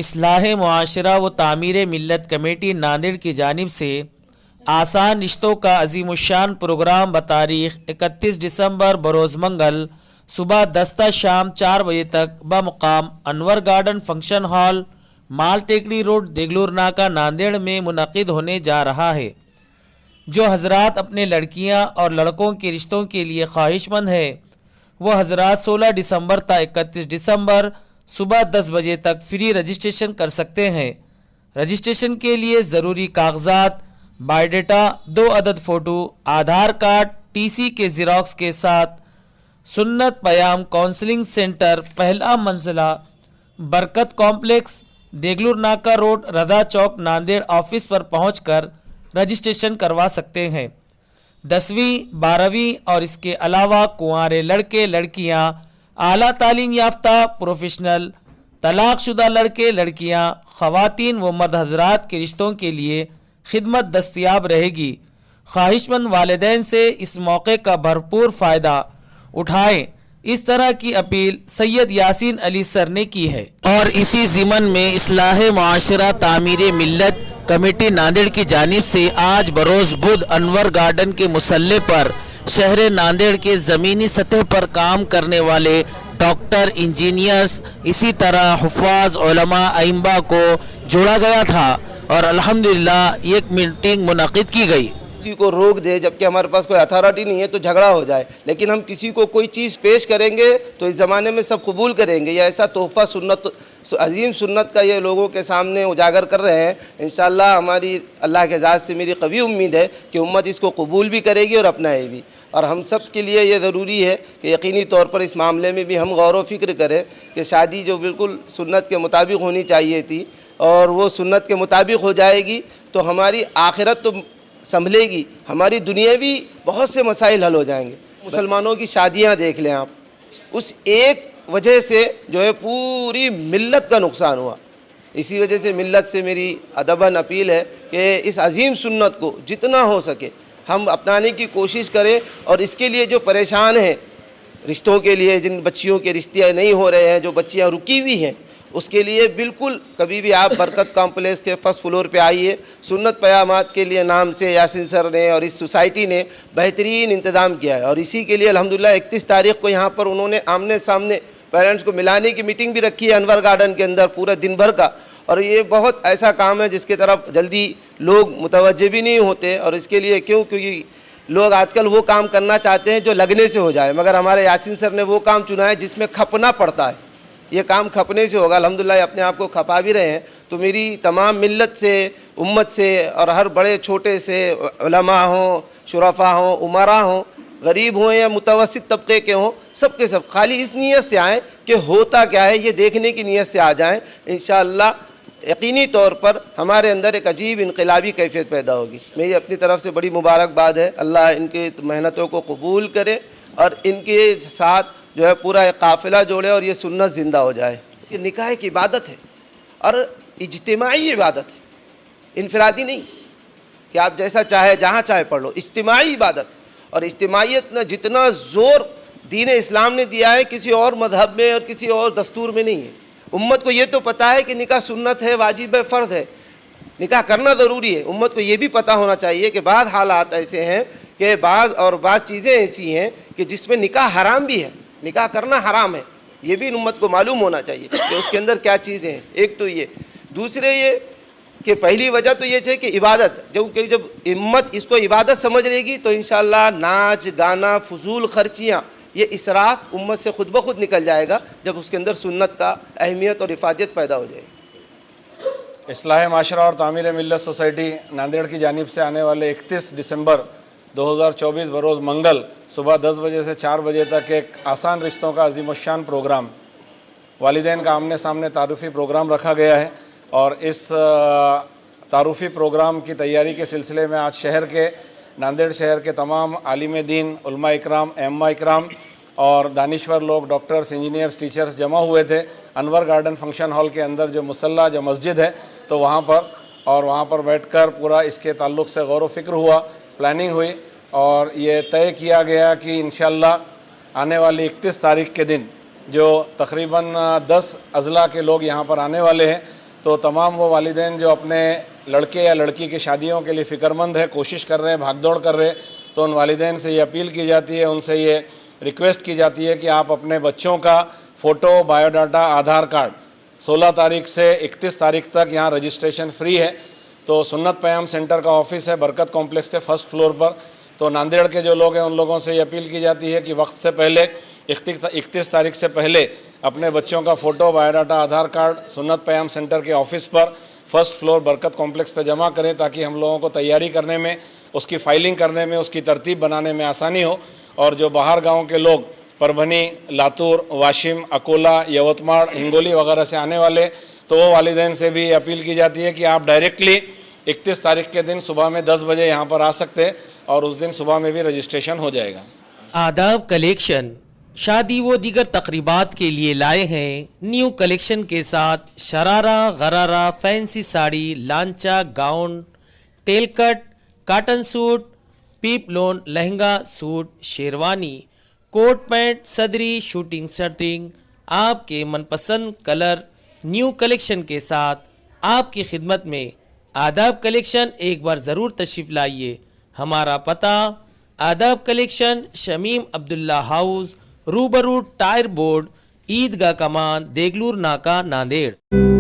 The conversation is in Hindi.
इस्लाह मुआशरा व तामीर मिल्लत कमेटी नांदेड़ की जानिब से आसान रिश्तों का अजीमुशान प्रोग्राम बतारीख 31 दिसंबर बरोज़ मंगल सुबह 10 ता शाम 4 बजे तक बमुकाम अनवर गार्डन फंक्शन हॉल, माल टेकड़ी रोड, देगलूर नाका, नांदेड़ में मुनक़िद होने जा रहा है। जो हजरात अपने लड़कियां और लड़कों के रिश्तों के लिए ख्वाहिशमंद है वह हजरात 16 दिसंबर ता 31 दिसंबर सुबह 10 बजे तक फ्री रजिस्ट्रेशन कर सकते हैं। रजिस्ट्रेशन के लिए ज़रूरी कागजात बायोडाटा, 2 अदद फ़ोटो, आधार कार्ड, टीसी के ज़िरॉक्स के साथ सुन्नत पयाम काउंसलिंग सेंटर, पहला मंजिला, बरकत कॉम्प्लेक्स, देगलूर नाका रोड, रदा चौक, नांदेड़ ऑफिस पर पहुंचकर रजिस्ट्रेशन करवा सकते हैं। 10वीं 12वीं और इसके अलावा कुंवारे लड़के लड़कियां, आला तालीम याफ्ता प्रोफेशनल, तलाक़शुदा लड़के लड़कियां, ख़वातीन व मर्द हजरात के रिश्तों के लिए खिदमत दस्तयाब रहेगी। ख्वाहिशमंद वालिदैन से इस मौके का भरपूर फ़ायदा उठाएं। इस तरह की अपील सैयद यासीन अली सर ने की है। और इसी ज़िमन में इस्लाह मुआशरा तामीर मिल्लत कमेटी नांदेड़ की जानिब से आज बरोज़ बुध अनवर गार्डन के मुसल्ले पर शहर नांदेड़ के ज़मीनी सतह पर काम करने वाले डॉक्टर, इंजीनियर्स, इसी तरह हुफ़ाज़, उलमा, अइम्मा को जोड़ा गया था और अल्हम्दुलिल्लाह एक मीटिंग मुनक़िद की गई। किसी को रोक दे जबकि हमारे पास कोई अथॉरिटी नहीं है तो झगड़ा हो जाए, लेकिन हम किसी को कोई चीज़ पेश करेंगे तो इस ज़माने में सब कबूल करेंगे। यह ऐसा तोहफ़ा सुन्नत, अजीम सुन्नत का ये लोगों के सामने उजागर कर रहे हैं। इंशाअल्लाह हमारी अल्लाह के ज़ात से मेरी कवी उम्मीद है कि उम्मत इसको कबूल भी करेगी और अपनाए भी। और हम सब के लिए ये ज़रूरी है कि यकीनी तौर पर इस मामले में भी हम गौर व फिक्र करें कि शादी जो बिल्कुल सुन्नत के मुताबिक होनी चाहिए थी और वो सुन्नत के मुताबिक हो जाएगी तो हमारी आखिरत तो संभलेगी, हमारी दुनिया भी बहुत से मसाइल हल हो जाएंगे। मुसलमानों की शादियां देख लें आप, उस एक वजह से जो है पूरी मिल्लत का नुकसान हुआ। इसी वजह से मिल्लत से मेरी अदबन अपील है कि इस अजीम सुन्नत को जितना हो सके हम अपनाने की कोशिश करें। और इसके लिए जो परेशान हैं रिश्तों के लिए, जिन बच्चियों के रिश्ते नहीं हो रहे हैं, जो बच्चियां रुकी हुई हैं, उसके लिए बिल्कुल कभी भी आप बरकत कॉम्प्लेक्स के फर्स्ट फ्लोर पे आइए। सुन्नत पयामात के लिए नाम से यासीन सर ने और इस सोसाइटी ने बेहतरीन इंतज़ाम किया है और इसी के लिए अल्हम्दुलिल्लाह 31 तारीख़ को यहाँ पर उन्होंने आमने सामने पेरेंट्स को मिलाने की मीटिंग भी रखी है अनवर गार्डन के अंदर पूरा दिन भर का। और ये बहुत ऐसा काम है जिसके तरफ जल्दी लोग मुतवज्जे भी नहीं होते। और इसके लिए क्योंकि लोग आजकल वो काम करना चाहते हैं जो लगने से हो जाए, मगर हमारे यासीन सर ने वो काम चुना है जिसमें खपना पड़ता है। ये काम खपने से होगा। अल्हम्दुलिल्लाह अपने आप को खपा भी रहे हैं। तो मेरी तमाम मिल्लत से, उम्मत से और हर बड़े छोटे से, उलमा हों, शुरफा हों, उमरा हों, गरीब हों या मुतवस्सित तबके के हों, सब के सब खाली इस नीयत से आएँ कि होता क्या है ये देखने की नीयत से आ जाएँ। इंशाअल्लाह यकीनी तौर पर हमारे अंदर एक अजीब इनकलाबी कैफियत पैदा होगी। मेरी अपनी तरफ से बड़ी मुबारकबाद है। अल्लाह इनकी मेहनतों को कबूल करे और इनके साथ जो है पूरा एक काफ़िला जोड़े और ये सुन्नत ज़िंदा हो जाए। ये निकाह एक इबादत है और इज्तिमाई इबादत है, इनफरादी नहीं कि आप जैसा चाहे जहाँ चाहे पढ़ लो। इज्तिमाई इबादत है और इज्तिमाइयत ने जितना ज़ोर दीन इस्लाम ने दिया है किसी और मजहब में और किसी और दस्तूर में नहीं है। उम्मत को ये तो पता है कि निकाह सुन्नत है, वाजिब है, फ़र्ज़ है, निकाह करना ज़रूरी है। उम्मत को ये भी पता होना चाहिए कि बाज़ हालात ऐसे हैं कि बाज़ चीज़ें ऐसी हैं कि जिसमें निकाह हराम भी है, निकाह करना हराम है। ये भी उम्मत को मालूम होना चाहिए कि उसके अंदर क्या चीज़ें हैं। एक तो ये, दूसरे ये कि पहली वजह तो ये है कि इबादत, जब उम्मत इसको इबादत समझ लेगी तो इंशाअल्लाह नाच गाना, फजूल खर्चियाँ, ये इसराफ उम्मत से खुद ब खुद निकल जाएगा जब उसके अंदर सुन्नत का अहमियत और इफादियत पैदा हो जाएगी। इस्लाह माशरा और तामीर मिल्लत सोसाइटी नांदेड़ की जानिब से आने वाले 31 दिसंबर 2024 बरोज़ मंगल सुबह 10 बजे से 4 बजे तक एक आसान रिश्तों का अजीमुशान प्रोग्राम, वालिदैन का आमने सामने तारुफ़ी प्रोग्राम रखा गया है। और इस तारुफ़ी प्रोग्राम की तैयारी के सिलसिले में आज शहर के, नांदेड़ शहर के तमाम आलिम दीन, उलमा इकराम, अम्मा इकराम और दानिश्वर लोग, डॉक्टर्स, इंजीनियर्स, टीचर्स जमा हुए थे अनवर गार्डन फंक्शन हॉल के अंदर जो मुसल्ला, जो मस्जिद है, तो वहाँ पर। और वहाँ पर बैठकर पूरा इसके ताल्लुक़ से गौर व फिक्र हुआ, प्लानिंग हुई और ये तय किया गया कि इंशाअल्लाह आने वाली 31 तारीख़ के दिन जो तकरीबन 10 अज़ला के लोग यहाँ पर आने वाले हैं, तो तमाम वो वालिदैन जो अपने लड़के या लड़की की शादियों के लिए फ़िक्रमंद है, कोशिश कर रहे हैं, भागदौड़ कर रहे हैं, तो उन वालिदैन से ये अपील की जाती है, उनसे ये रिक्वेस्ट की जाती है कि आप अपने बच्चों का फ़ोटो, बायोडाटा, आधार कार्ड 16 तारीख से 31 तारीख तक यहाँ रजिस्ट्रेशन फ्री है। तो सुन्नत पयाम सेंटर का ऑफिस है बरकत कॉम्प्लेक्स के फर्स्ट फ्लोर पर। तो नांदेड़ के जो लोग हैं उन लोगों से ये अपील की जाती है कि वक्त से पहले 31 तारीख से पहले अपने बच्चों का फ़ोटो, बायोडाटा, आधार कार्ड सुन्नत पयाम सेंटर के ऑफिस पर फर्स्ट फ्लोर बरकत कॉम्प्लेक्स पर जमा करें, ताकि हम लोगों को तैयारी करने में, उसकी फाइलिंग करने में, उसकी तरतीब बनाने में आसानी हो। और जो बाहर गाँव के लोग परभनी, लातूर, वाशिम, अकोला, यवतमाड़, हिंगोली वगैरह से आने वाले, तो वो वालिदैन से भी अपील की जाती है कि आप डायरेक्टली 31 तारीख के दिन सुबह में 10 बजे यहाँ पर आ सकते हैं और उस दिन सुबह में भी रजिस्ट्रेशन हो जाएगा। आदाब कलेक्शन शादी व दीगर तकरीबात के लिए लाए हैं न्यू कलेक्शन के साथ sharara, gharara, fancy sari, lancha, gown, tail cut, cotton suit, पीपलोन, lehenga suit, sherwani, coat pant, सदरी, शूटिंग शर्टिंग, आपके मनपसंद कलर न्यू कलेक्शन के साथ आपकी खिदमत में। आदाब कलेक्शन एक बार ज़रूर तशरीफ़ लाइए। हमारा पता आदाब कलेक्शन, शमीम अब्दुल्ला हाउस, रूबरू टायर बोर्ड, ईदगाह कमान, देगलूर नाका, नांदेड़।